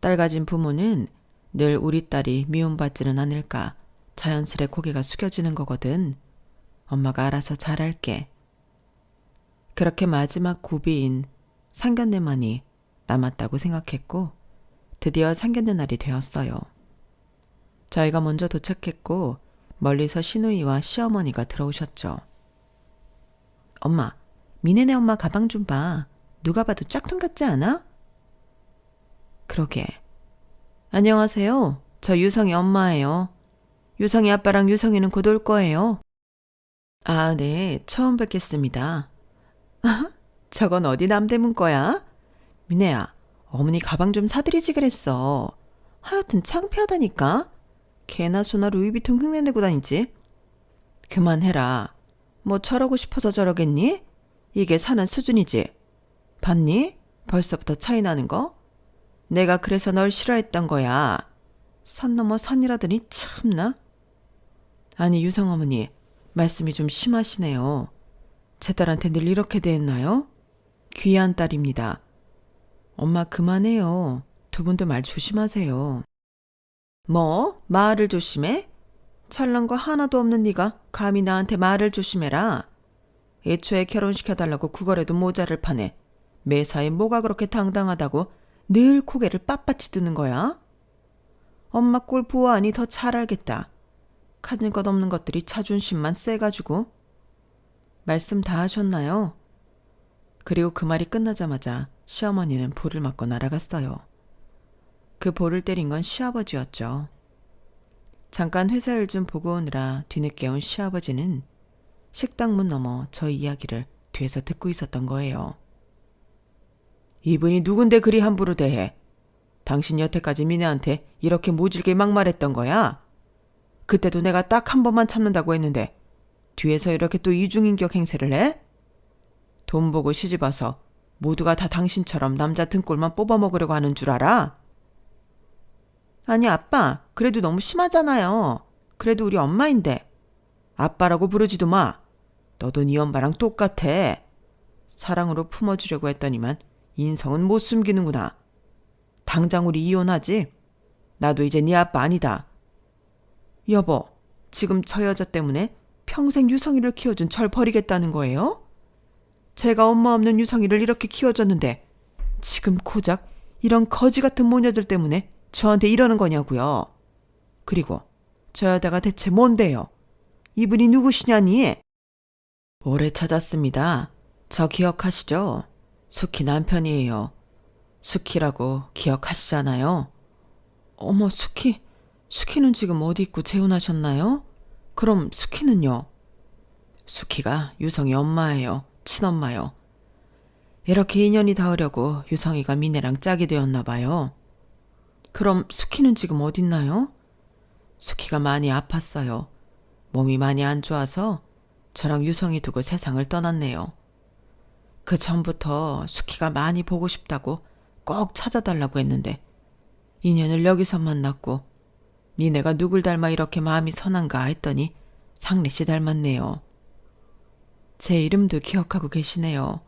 [SPEAKER 1] 딸 가진 부모는 늘 우리 딸이 미움받지는 않을까 자연스레 고개가 숙여지는 거거든. 엄마가 알아서 잘할게. 그렇게 마지막 고비인 상견례만이 남았다고 생각했고 드디어 상견례 날이 되었어요. 저희가 먼저 도착했고 멀리서 시누이와 시어머니가 들어오셨죠. 엄마, 미네네 엄마 가방 좀 봐. 누가 봐도 짝퉁 같지 않아? 그러게. 안녕하세요. 저 유성이 엄마예요. 유성이 아빠랑 유성이는 곧 올 거예요. 아, 네. 처음 뵙겠습니다. 저건 어디 남대문 거야? 미네야, 어머니 가방 좀 사드리지 그랬어. 하여튼 창피하다니까. 개나 소나 루이비통 흉내내고 다니지. 그만해라. 뭐 저러고 싶어서 저러겠니? 이게 사는 수준이지. 봤니? 벌써부터 차이 나는 거? 내가 그래서 널 싫어했던 거야. 선 넘어 산이라더니 참나. 아니 유성 어머니, 말씀이 좀 심하시네요. 제 딸한테 늘 이렇게 대했나요? 귀한 딸입니다. 엄마 그만해요. 두 분도 말 조심하세요. 뭐? 말을 조심해? 잘난 거 하나도 없는 네가 감히 나한테 말을 조심해라. 애초에 결혼시켜달라고 구걸해도 모자를 파네. 매사에 뭐가 그렇게 당당하다고 늘 고개를 빳빳이 드는 거야? 엄마 꼴 보아하니 더 잘 알겠다. 가진 것 없는 것들이 자존심만 세가지고. 말씀 다 하셨나요? 그리고 그 말이 끝나자마자 시어머니는 볼을 맞고 날아갔어요. 그 볼을 때린 건 시아버지였죠. 잠깐 회사 일 좀 보고 오느라 뒤늦게 온 시아버지는 식당 문 너머 저희 이야기를 뒤에서 듣고 있었던 거예요. 이분이 누군데 그리 함부로 대해? 당신 여태까지 미네한테 이렇게 모질게 막말했던 거야? 그때도 내가 딱 한 번만 참는다고 했는데 뒤에서 이렇게 또 이중인격 행세를 해? 돈 보고 시집와서 모두가 다 당신처럼 남자 등골만 뽑아먹으려고 하는 줄 알아? 아니 아빠, 그래도 너무 심하잖아요. 그래도 우리 엄마인데. 아빠라고 부르지도 마. 너도 네 엄마랑 똑같아. 사랑으로 품어주려고 했더니만 인성은 못 숨기는구나. 당장 우리 이혼하지? 나도 이제 네 아빠 아니다. 여보, 지금 저 여자 때문에 평생 유성이를 키워준 절 버리겠다는 거예요? 제가 엄마 없는 유성이를 이렇게 키워줬는데 지금 고작 이런 거지 같은 모녀들 때문에
[SPEAKER 2] 저한테 이러는 거냐고요. 그리고 저 여자가 대체 뭔데요? 이분이 누구시냐니?
[SPEAKER 1] 오래 찾았습니다. 저 기억하시죠? 수키 남편이에요. 수키라고 기억하시잖아요. 어머, 수키는 지금 어디 있고 재혼하셨나요? 그럼 수키는요? 수키가 유성이 엄마예요. 친엄마요. 이렇게 인연이 닿으려고 유성이가 미네랑 짝이 되었나 봐요. 그럼 수키는 지금 어딨나요? 수키가 많이 아팠어요. 몸이 많이 안 좋아서 저랑 유성이 두고 세상을 떠났네요. 그 전부터 수키가 많이 보고 싶다고 꼭 찾아달라고 했는데 인연을 여기서 만났고 니네가 누굴 닮아 이렇게 마음이 선한가 했더니 상래씨 닮았네요. 제 이름도 기억하고 계시네요.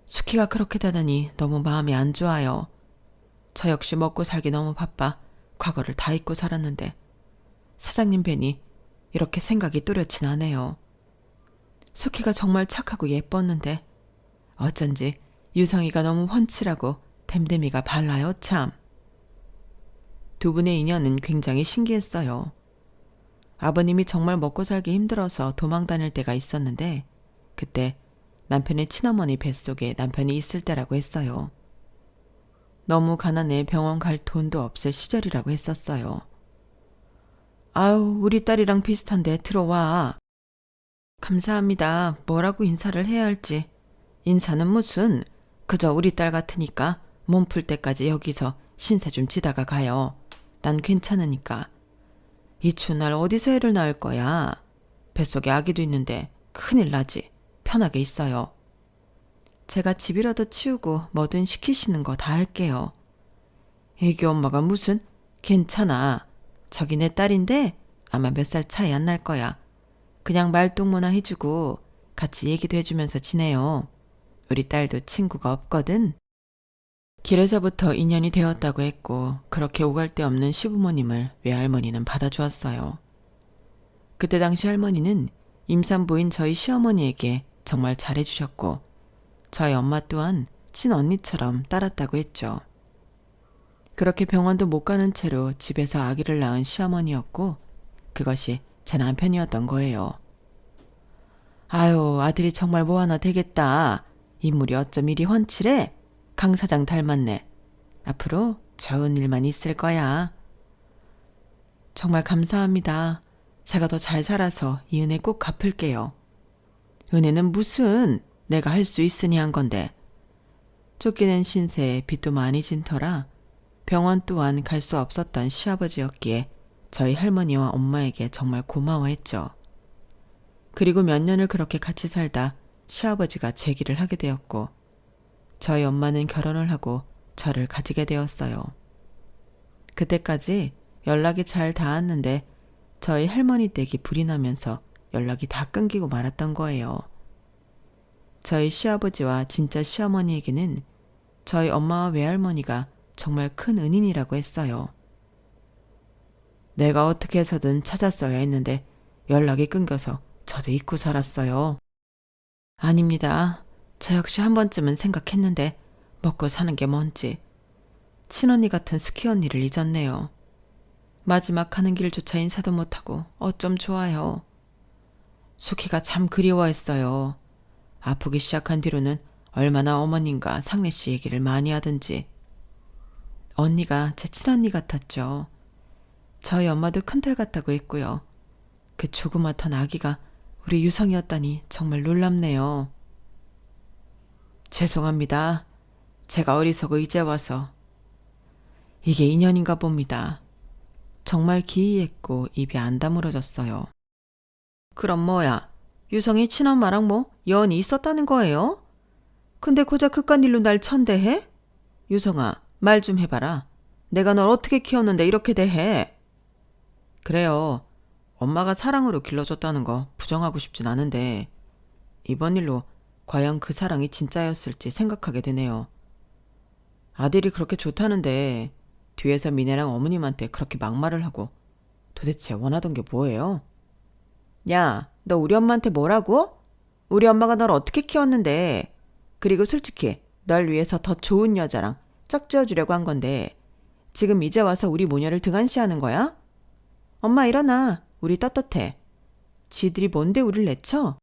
[SPEAKER 1] 수키가 그렇게 되다니 너무 마음이 안 좋아요. 저 역시 먹고 살기 너무 바빠 과거를 다 잊고 살았는데 사장님 뵈니 이렇게 생각이 또렷이 나네요. 수키가 정말 착하고 예뻤는데 어쩐지 유성이가 너무 훤칠하고 댐댐이가 발라요 참. 두 분의 인연은 굉장히 신기했어요. 아버님이 정말 먹고 살기 힘들어서 도망 다닐 때가 있었는데 그때 남편의 친어머니 뱃속에 남편이 있을 때라고 했어요. 너무 가난해 병원 갈 돈도 없을 시절이라고 했었어요. 아우, 우리 딸이랑 비슷한데 들어와. 감사합니다. 뭐라고 인사를 해야 할지. 인사는 무슨, 그저 우리 딸 같으니까 몸 풀 때까지 여기서 신세 좀 지다가 가요. 난 괜찮으니까. 이 추운 날 어디서 애를 낳을 거야. 뱃속에 아기도 있는데 큰일 나지. 편하게 있어요. 제가 집이라도 치우고 뭐든 시키시는 거 다 할게요. 애기 엄마가 무슨, 괜찮아. 저기 내 딸인데 아마 몇 살 차이 안 날 거야. 그냥 말동무나 해주고 같이 얘기도 해주면서 지내요. 우리 딸도 친구가 없거든. 길에서부터 인연이 되었다고 했고 그렇게 오갈 데 없는 시부모님을 외할머니는 받아주었어요. 그때 당시 할머니는 임산부인 저희 시어머니에게 정말 잘해주셨고 저희 엄마 또한 친언니처럼 따랐다고 했죠. 그렇게 병원도 못 가는 채로 집에서 아기를 낳은 시어머니였고 그것이 제 남편이었던 거예요. 아유, 아들이 정말 뭐 하나 되겠다. 인물이 어쩜 이리 훤칠해? 강 사장 닮았네. 앞으로 좋은 일만 있을 거야. 정말 감사합니다. 제가 더 잘 살아서 이 은혜 꼭 갚을게요. 은혜는 무슨, 내가 할 수 있으니 한 건데. 쫓기는 신세에 빚도 많이 진 터라 병원 또한 갈 수 없었던 시아버지였기에 저희 할머니와 엄마에게 정말 고마워했죠. 그리고 몇 년을 그렇게 같이 살다 시아버지가 재기를 하게 되었고 저희 엄마는 결혼을 하고 저를 가지게 되었어요. 그때까지 연락이 잘 닿았는데 저희 할머니 댁이 불이 나면서 연락이 다 끊기고 말았던 거예요. 저희 시아버지와 진짜 시어머니에게는 저희 엄마와 외할머니가 정말 큰 은인이라고 했어요. 내가 어떻게 해서든 찾았어야 했는데 연락이 끊겨서 저도 잊고 살았어요. 아닙니다. 저 역시 한 번쯤은 생각했는데 먹고 사는 게 뭔지. 친언니 같은 스키 언니를 잊었네요. 마지막 가는 길조차 인사도 못하고 어쩜 좋아요. 수키가 참 그리워했어요. 아프기 시작한 뒤로는 얼마나 어머님과 상래씨 얘기를 많이 하든지. 언니가 제 친언니 같았죠. 저희 엄마도 큰딸 같다고 했고요. 그 조그맣던 아기가 우리 유성이었다니 정말 놀랍네요. 죄송합니다. 제가 어리석어 이제 와서. 이게 인연인가 봅니다. 정말 기이했고 입이 안 다물어졌어요. 그럼 뭐야? 유성이 친엄마랑 뭐 연이 있었다는 거예요? 근데 고작 그깟 일로 날 천대해? 유성아, 말 좀 해봐라. 내가 널 어떻게 키웠는데 이렇게 대해? 그래요. 엄마가 사랑으로 길러줬다는 거 부정하고 싶진 않은데 이번 일로 과연 그 사랑이 진짜였을지 생각하게 되네요. 아들이 그렇게 좋다는데 뒤에서 미네랑 어머님한테 그렇게 막말을 하고 도대체 원하던 게 뭐예요? 야, 너 우리 엄마한테 뭐라고? 우리 엄마가 널 어떻게 키웠는데. 그리고 솔직히 널 위해서 더 좋은 여자랑 짝지어주려고 한 건데
[SPEAKER 2] 지금 이제 와서 우리 모녀를 등한시하는 거야? 엄마 일어나. 우리 떳떳해. 지들이 뭔데 우릴 내쳐?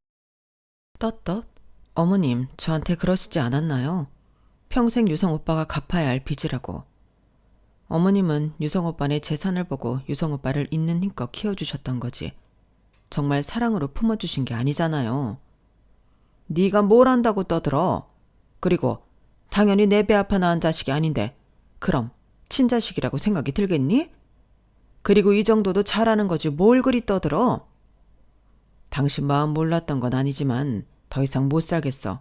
[SPEAKER 1] 떳떳? 어머님, 저한테 그러시지 않았나요? 평생 유성 오빠가 갚아야 할 빚이라고. 어머님은 유성 오빠네 재산을 보고 유성 오빠를 있는 힘껏 키워주셨던 거지. 정말 사랑으로 품어주신 게 아니잖아요.
[SPEAKER 2] 네가 뭘 안다고 떠들어. 그리고 당연히 내 배 아파 낳은 자식이 아닌데 그럼 친자식이라고 생각이 들겠니? 그리고 이 정도도 잘하는 거지 뭘 그리 떠들어. 당신 마음 몰랐던 건 아니지만 더 이상 못 살겠어.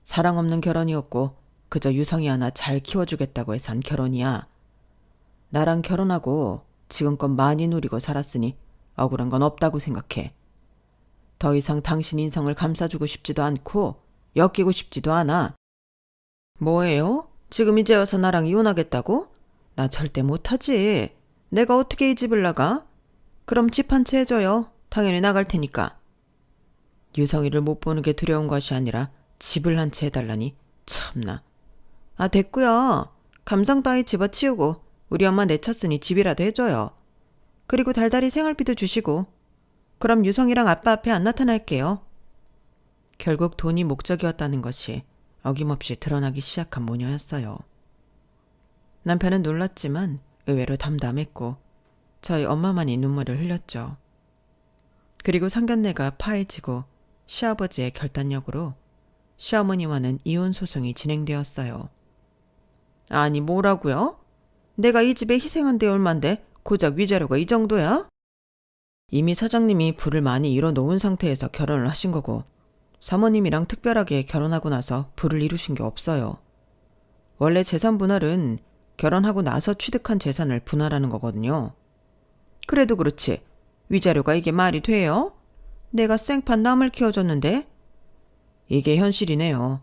[SPEAKER 2] 사랑 없는 결혼이었고 그저 유성이 하나 잘 키워주겠다고 해서 한 결혼이야. 나랑 결혼하고 지금껏 많이 누리고 살았으니 억울한 건 없다고 생각해. 더 이상 당신 인성을 감싸주고 싶지도 않고 엮이고 싶지도 않아. 뭐예요? 지금 이제 와서 나랑 이혼하겠다고? 나 절대 못하지. 내가 어떻게 이 집을 나가? 그럼 집 한 채 해줘요. 당연히 나갈 테니까. 유성이를 못 보는 게 두려운 것이 아니라 집을 한 채 해달라니 참나. 아 됐고요. 감상 따위 집어치우고 우리 엄마 내쳤으니 집이라도 해줘요. 그리고 달달이 생활비도 주시고. 그럼 유성이랑 아빠 앞에 안 나타날게요. 결국 돈이 목적이었다는 것이 어김없이 드러나기 시작한 모녀였어요. 남편은 놀랐지만 의외로 담담했고 저희 엄마만이 눈물을 흘렸죠. 그리고 상견례가 파해지고 시아버지의 결단력으로 시어머니와는 이혼 소송이 진행되었어요. 아니 뭐라고요? 내가 이 집에 희생한 데 얼만데 고작 위자료가 이 정도야? 이미 사장님이 부를 많이 이뤄놓은 상태에서 결혼을 하신 거고 사모님이랑 특별하게 결혼하고 나서 부를 이루신 게 없어요. 원래 재산 분할은 결혼하고 나서 취득한 재산을 분할하는 거거든요. 그래도 그렇지 위자료가 이게 말이 돼요? 내가 생판 남을 키워줬는데? 이게 현실이네요.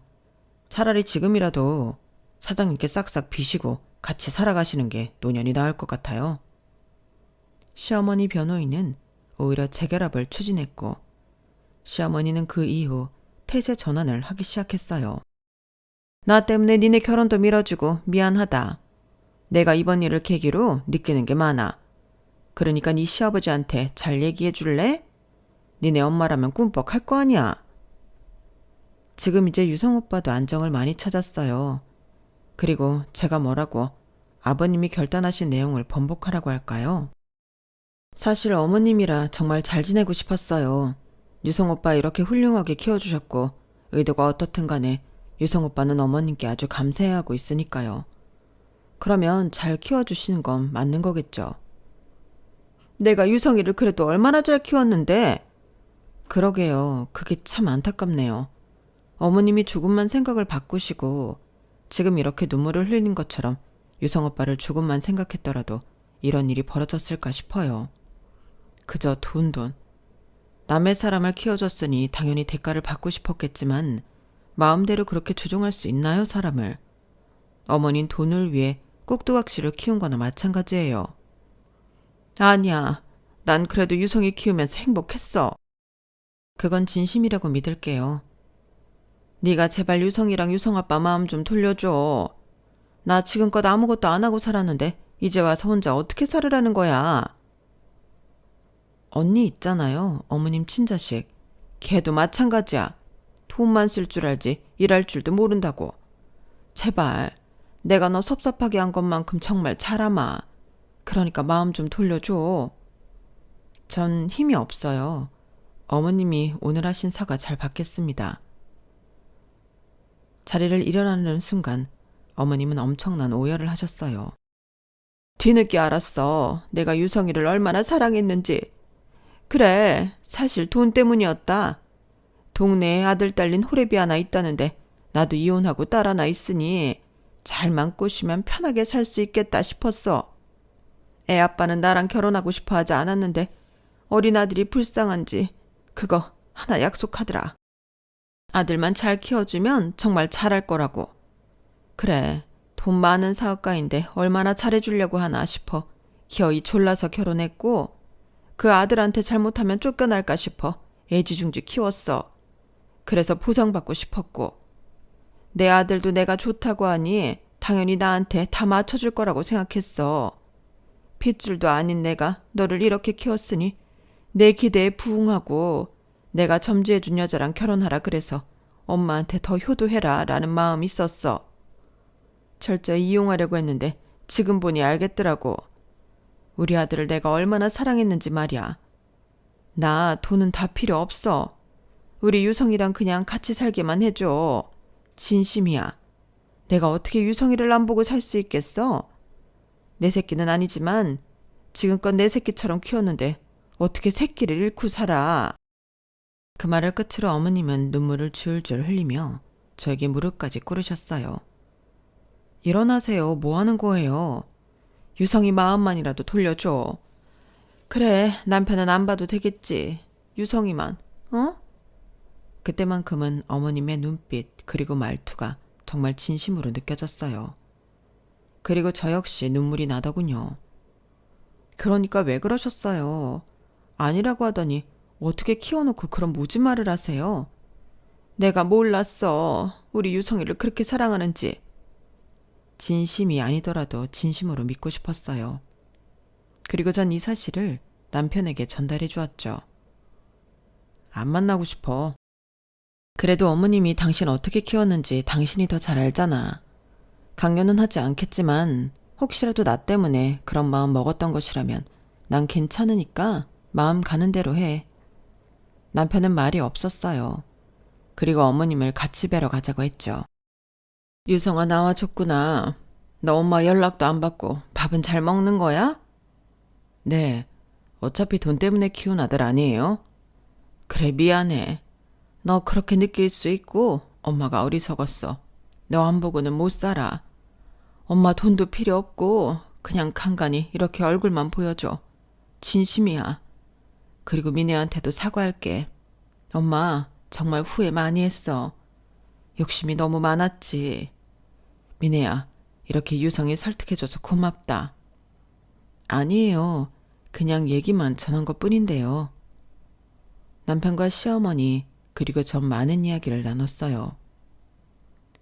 [SPEAKER 2] 차라리 지금이라도 사장님께 싹싹 비시고 같이 살아가시는 게 노년이 나을 것 같아요. 시어머니 변호인은 오히려 재결합을 추진했고 시어머니는 그 이후 태세 전환을 하기 시작했어요. 나 때문에 니네 결혼도 미뤄주고 미안하다. 내가 이번 일을 계기로 느끼는 게 많아. 그러니까 네 시아버지한테 잘 얘기해 줄래? 니네 엄마라면 꿈뻑 할 거 아니야. 지금 이제 유성 오빠도 안정을 많이 찾았어요. 그리고 제가 뭐라고 아버님이 결단하신 내용을 번복하라고 할까요? 사실 어머님이라 정말 잘 지내고 싶었어요. 유성 오빠 이렇게 훌륭하게 키워주셨고 의도가 어떻든 간에 유성 오빠는 어머님께 아주 감사해하고 있으니까요. 그러면 잘 키워주시는 건 맞는 거겠죠. 내가 유성이를 그래도 얼마나 잘 키웠는데. 그러게요. 그게 참 안타깝네요. 어머님이 조금만 생각을 바꾸시고 지금 이렇게 눈물을 흘린 것처럼 유성 오빠를 조금만 생각했더라도 이런 일이 벌어졌을까 싶어요. 그저 돈. 남의 사람을 키워줬으니 당연히 대가를 받고 싶었겠지만 마음대로 그렇게 조종할 수 있나요, 사람을? 어머닌 돈을 위해 꼭두각시를 키운 거나 마찬가지예요. 아니야. 난 그래도 유성이 키우면서 행복했어. 그건 진심이라고 믿을게요. 네가 제발 유성이랑 유성아빠 마음 좀 돌려줘. 나 지금껏 아무것도 안 하고 살았는데 이제 와서 혼자 어떻게 살으라는 거야. 언니 있잖아요. 어머님 친자식. 걔도 마찬가지야. 돈만 쓸 줄 알지 일할 줄도 모른다고. 제발 내가 너 섭섭하게 한 것만큼 정말 잘하마. 그러니까 마음 좀 돌려줘. 전 힘이 없어요. 어머님이 오늘 하신 사과 잘 받겠습니다. 자리를 일어나는 순간 어머님은 엄청난 오열을 하셨어요. 뒤늦게 알았어. 내가 유성이를 얼마나 사랑했는지. 그래, 사실 돈 때문이었다. 동네에 아들 딸린 호래비 하나 있다는데 나도 이혼하고 딸 하나 있으니 잘만 꼬시면 편하게 살 수 있겠다 싶었어. 애 아빠는 나랑 결혼하고 싶어 하지 않았는데 어린 아들이 불쌍한지 그거 하나 약속하더라. 아들만 잘 키워주면 정말 잘할 거라고. 그래, 돈 많은 사업가인데 얼마나 잘해주려고 하나 싶어 기어이 졸라서 결혼했고 그 아들한테 잘못하면 쫓겨날까 싶어 애지중지 키웠어. 그래서 보상받고 싶었고 내 아들도 내가 좋다고 하니 당연히 나한테 다 맞춰줄 거라고 생각했어. 핏줄도 아닌 내가 너를 이렇게 키웠으니 내 기대에 부응하고 내가 점지해준 여자랑 결혼하라 그래서 엄마한테 더 효도해라 라는 마음이 있었어. 철저히 이용하려고 했는데 지금 보니 알겠더라고. 우리 아들을 내가 얼마나 사랑했는지 말이야. 나 돈은 다 필요 없어. 우리 유성이랑 그냥 같이 살게만 해줘. 진심이야. 내가 어떻게 유성이를 안 보고 살 수 있겠어? 내 새끼는 아니지만 지금껏 내 새끼처럼 키웠는데 어떻게 새끼를 잃고 살아. 그 말을 끝으로 어머님은 눈물을 줄줄 흘리며 저에게 무릎까지 꿇으셨어요. 일어나세요. 뭐 하는 거예요? 유성이 마음만이라도 돌려줘. 그래, 남편은 안 봐도 되겠지. 유성이만, 어? 그때만큼은 어머님의 눈빛 그리고 말투가 정말 진심으로 느껴졌어요. 그리고 저 역시 눈물이 나더군요. 그러니까 왜 그러셨어요? 아니라고 하더니 어떻게 키워놓고 그런 모진 말을 하세요? 내가 몰랐어. 우리 유성이를 그렇게 사랑하는지. 진심이 아니더라도 진심으로 믿고 싶었어요. 그리고 전 이 사실을 남편에게 전달해 주었죠. 안 만나고 싶어. 그래도 어머님이 당신 어떻게 키웠는지 당신이 더 잘 알잖아. 강요는 하지 않겠지만 혹시라도 나 때문에 그런 마음 먹었던 것이라면 난 괜찮으니까 마음 가는 대로 해. 남편은 말이 없었어요. 그리고 어머님을 같이 뵈러 가자고 했죠. 유성아 나와줬구나. 너 엄마 연락도 안 받고 밥은 잘 먹는 거야? 네. 어차피 돈 때문에 키운 아들 아니에요? 그래 미안해. 너 그렇게 느낄 수 있고 엄마가 어리석었어. 너 안 보고는 못 살아. 엄마 돈도 필요 없고 그냥 간간히 이렇게 얼굴만 보여줘. 진심이야. 그리고 미네한테도 사과할게. 엄마 정말 후회 많이 했어. 욕심이 너무 많았지. 미네야, 이렇게 유성이 설득해줘서 고맙다. 아니에요. 그냥 얘기만 전한 것뿐인데요. 남편과 시어머니 그리고 전 많은 이야기를 나눴어요.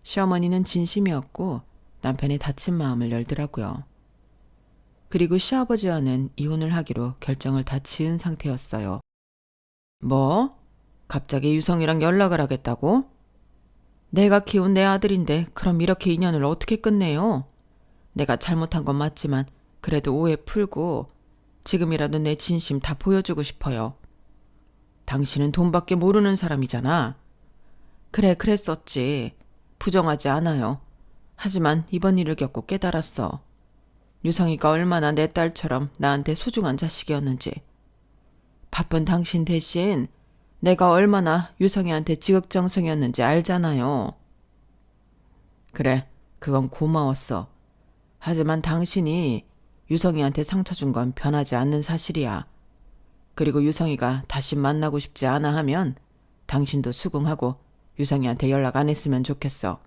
[SPEAKER 2] 시어머니는 진심이었고 남편의 다친 마음을 열더라고요. 그리고 시아버지와는 이혼을 하기로 결정을 다 지은 상태였어요. 뭐? 갑자기 유성이랑 연락을 하겠다고? 내가 키운 내 아들인데 그럼 이렇게 인연을 어떻게 끝내요? 내가 잘못한 건 맞지만 그래도 오해 풀고 지금이라도 내 진심 다 보여주고 싶어요. 당신은 돈밖에 모르는 사람이잖아. 그래, 그랬었지. 부정하지 않아요. 하지만 이번 일을 겪고 깨달았어. 유성이가 얼마나 내 딸처럼 나한테 소중한 자식이었는지. 바쁜 당신 대신 내가 얼마나 유성이한테 지극정성이었는지 알잖아요. 그래, 그건 고마웠어. 하지만 당신이 유성이한테 상처 준 건 변하지 않는 사실이야. 그리고 유성이가 다시 만나고 싶지 않아 하면 당신도 수긍하고 유성이한테 연락 안 했으면 좋겠어.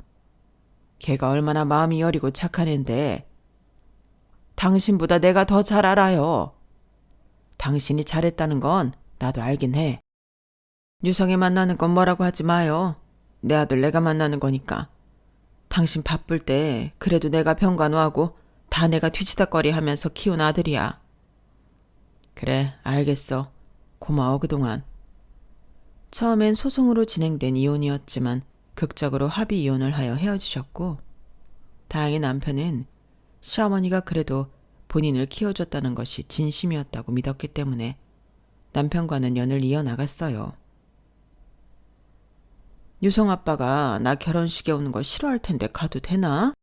[SPEAKER 2] 걔가 얼마나 마음이 여리고 착한 앤데 당신보다 내가 더 잘 알아요. 당신이 잘했다는 건 나도 알긴 해. 유성이 만나는 건 뭐라고 하지 마요. 내 아들 내가 만나는 거니까. 당신 바쁠 때 그래도 내가 병간호하고 다 내가 뒤치다꺼리 하면서 키운 아들이야. 그래, 알겠어. 고마워 그동안. 처음엔 소송으로 진행된 이혼이었지만 극적으로 합의 이혼을 하여 헤어지셨고 다행히 남편은 시어머니가 그래도 본인을 키워줬다는 것이 진심이었다고 믿었기 때문에 남편과는 연을 이어나갔어요. 유성 아빠가 나 결혼식에 오는 거 싫어할 텐데 가도 되나?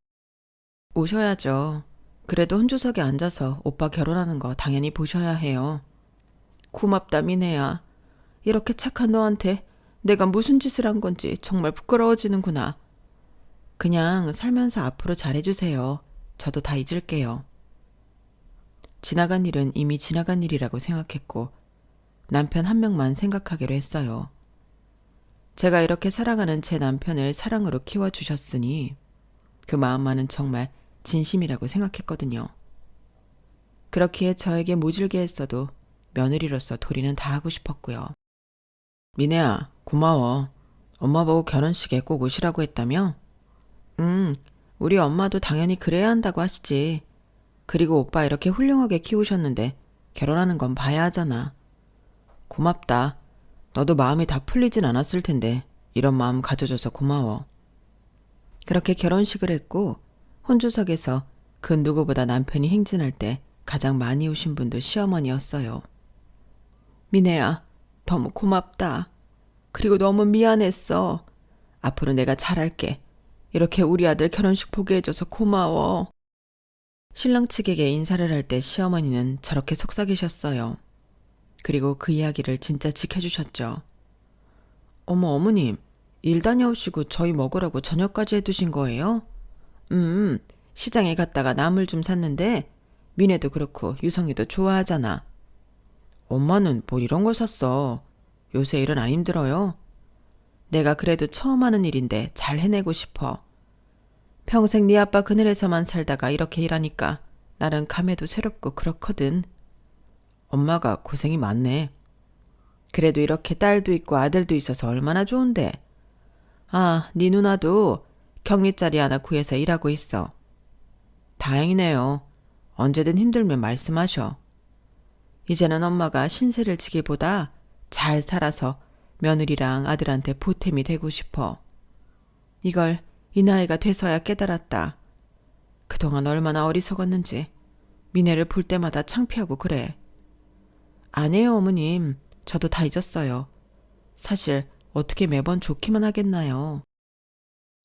[SPEAKER 2] 오셔야죠. 그래도 혼조석에 앉아서 오빠 결혼하는 거 당연히 보셔야 해요. 고맙다 미네야. 이렇게 착한 너한테 내가 무슨 짓을 한 건지 정말 부끄러워지는구나. 그냥 살면서 앞으로 잘해주세요. 저도 다 잊을게요. 지나간 일은 이미 지나간 일이라고 생각했고 남편 한 명만 생각하기로 했어요. 제가 이렇게 사랑하는 제 남편을 사랑으로 키워주셨으니 그 마음만은 정말 진심이라고 생각했거든요. 그렇기에 저에게 모질게 했어도 며느리로서 도리는 다 하고 싶었고요. 미네야, 고마워. 엄마 보고 결혼식에 꼭 오시라고 했다며? 우리 엄마도 당연히 그래야 한다고 하시지. 그리고 오빠 이렇게 훌륭하게 키우셨는데 결혼하는 건 봐야 하잖아. 고맙다. 너도 마음이 다 풀리진 않았을 텐데 이런 마음 가져줘서 고마워. 그렇게 결혼식을 했고 혼주석에서 그 누구보다 남편이 행진할 때 가장 많이 우신 분도 시어머니였어요. 미네야, 너무 고맙다. 그리고 너무 미안했어. 앞으로 내가 잘할게. 이렇게 우리 아들 결혼식 보게 해줘서 고마워. 신랑 측에게 인사를 할 때 시어머니는 저렇게 속삭이셨어요. 그리고 그 이야기를 진짜 지켜주셨죠. 어머, 어머님, 일 다녀오시고 저희 먹으라고 저녁까지 해두신 거예요? 시장에 갔다가 나물 좀 샀는데 미네도 그렇고 유성이도 좋아하잖아. 엄마는 뭘 이런 걸 샀어. 요새 일은 안 힘들어요. 내가 그래도 처음 하는 일인데 잘 해내고 싶어. 평생 네 아빠 그늘에서만 살다가 이렇게 일하니까 나는 감회도 새롭고 그렇거든. 엄마가 고생이 많네. 그래도 이렇게 딸도 있고 아들도 있어서 얼마나 좋은데. 아, 네 누나도 격리자리 하나 구해서 일하고 있어. 다행이네요. 언제든 힘들면 말씀하셔. 이제는 엄마가 신세를 지기보다 잘 살아서 며느리랑 아들한테 보탬이 되고 싶어. 이걸 이 나이가 돼서야 깨달았다. 그동안 얼마나 어리석었는지 미네를 볼 때마다 창피하고 그래. 아니에요, 어머님. 저도 다 잊었어요. 사실 어떻게 매번 좋기만 하겠나요.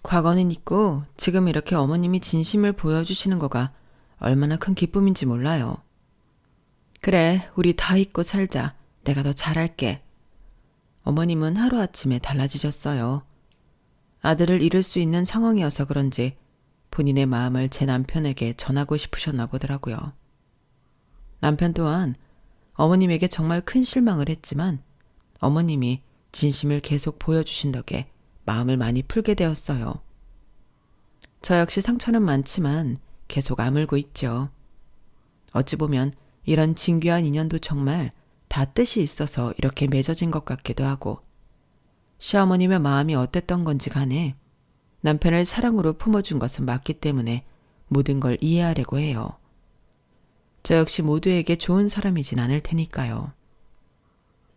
[SPEAKER 2] 과거는 있고 지금 이렇게 어머님이 진심을 보여주시는 거가 얼마나 큰 기쁨인지 몰라요. 그래, 우리 다 잊고 살자. 내가 더 잘할게. 어머님은 하루아침에 달라지셨어요. 아들을 잃을 수 있는 상황이어서 그런지 본인의 마음을 제 남편에게 전하고 싶으셨나 보더라고요. 남편 또한 어머님에게 정말 큰 실망을 했지만 어머님이 진심을 계속 보여주신 덕에 마음을 많이 풀게 되었어요. 저 역시 상처는 많지만 계속 아물고 있죠. 어찌 보면 이런 진귀한 인연도 정말 다 뜻이 있어서 이렇게 맺어진 것 같기도 하고 시어머님의 마음이 어땠던 건지 간에 남편을 사랑으로 품어준 것은 맞기 때문에 모든 걸 이해하려고 해요. 저 역시 모두에게 좋은 사람이진 않을 테니까요.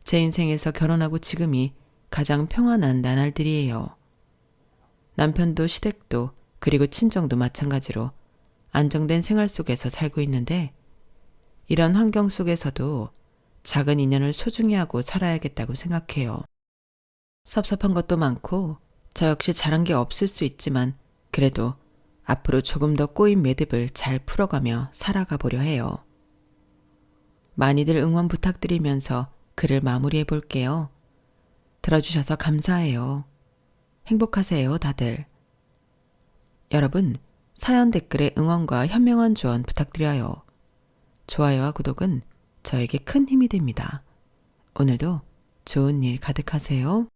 [SPEAKER 2] 제 인생에서 결혼하고 지금이 가장 평안한 나날들이에요. 남편도 시댁도 그리고 친정도 마찬가지로 안정된 생활 속에서 살고 있는데 이런 환경 속에서도 작은 인연을 소중히 하고 살아야겠다고 생각해요. 섭섭한 것도 많고 저 역시 잘한 게 없을 수 있지만 그래도 앞으로 조금 더 꼬인 매듭을 잘 풀어가며 살아가 보려 해요. 많이들 응원 부탁드리면서 글을 마무리해 볼게요. 들어주셔서 감사해요. 행복하세요, 다들. 여러분, 사연 댓글에 응원과 현명한 조언 부탁드려요. 좋아요와 구독은 저에게 큰 힘이 됩니다. 오늘도 좋은 일 가득하세요.